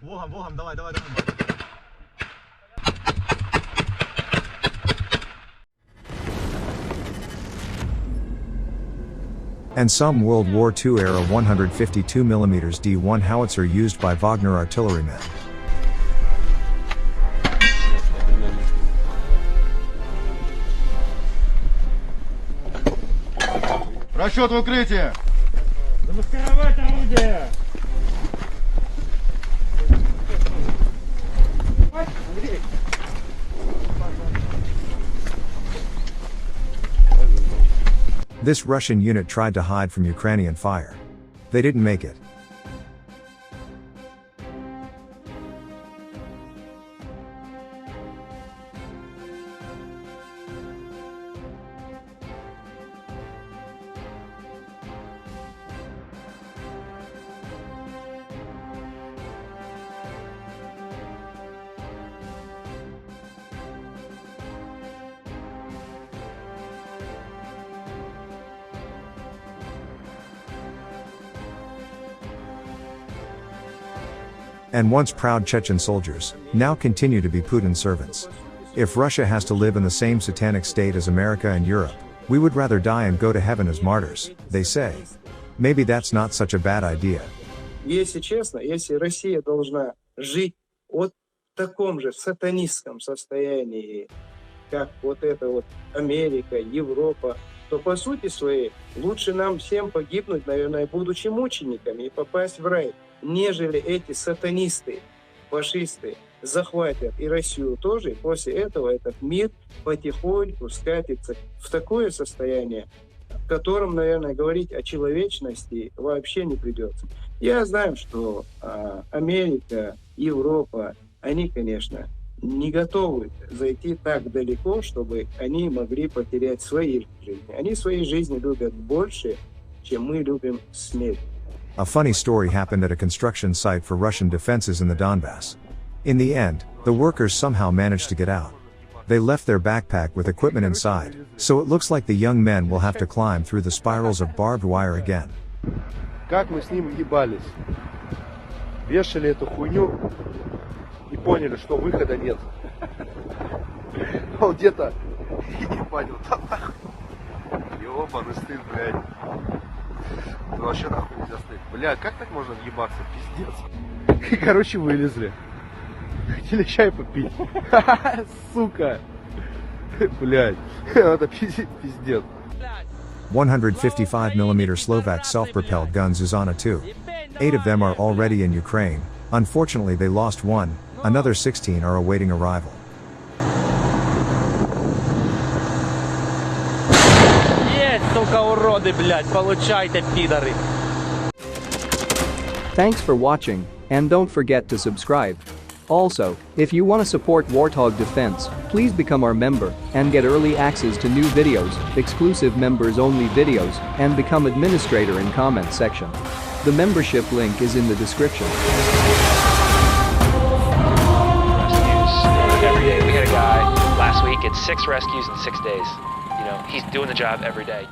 Вогом, давай. And some World War II era 152mm D1 howitzer used by Wagner artillerymen. Расчет в укрытие! Замаскировать орудие! This Russian unit tried to hide from Ukrainian fire. They didn't make it. And once proud Chechen soldiers, now continue to be Putin's servants. If Russia has to live in the same satanic state as America and Europe, we would rather die and go to heaven as martyrs, they say. Maybe that's not such a bad idea. Если честно, если Россия должна жить вот в таком же сатанистском состоянии, как вот это вот Америка, Европа, то по сути своей лучше нам всем погибнуть, наверное, будучи мучениками и попасть в рай, нежели эти сатанисты, фашисты захватят и Россию тоже, и после этого этот мир потихоньку скатится в такое состояние, в котором, наверное, говорить о человечности вообще не придется. Я знаю, что Америка, Европа, они, конечно, не готовы зайти так далеко, чтобы они могли потерять свои жизни. Они свои жизни любят больше, чем мы любим смерть. A funny story happened at a construction site for Russian defenses in the Donbass. In the end, the workers somehow managed to get out. They left their backpack with equipment inside, so it looks like the young men will have to climb through the spirals of barbed wire again. Как мы с ним ебались. Вешали эту хуйню и поняли, что выхода нет. Он где-то, ебать, вот там нахуй. Ёбаный стыд, блядь. Это вообще нахуй нельзя стоять. Бля, как так можно въебаться? Пиздец. И, короче, вылезли. Хотели чай попить. Сука. Блядь. Это пиздец. 155mm Slovak self-propelled guns Zuzana 2. 8 of them are already in Ukraine. Unfortunately they lost one, another 16 are awaiting arrival. Есть, сука, уроды, блядь, получайте, пидоры. Thanks for watching, and don't forget to subscribe. Also, if you want to support Warthog Defense, please become our member and get early access to new videos, exclusive members-only videos, and become administrator in comment section. The membership link is in the description. Every day. We had a guy last week, it's 6 rescues in 6 days. You know, he's doing the job every day.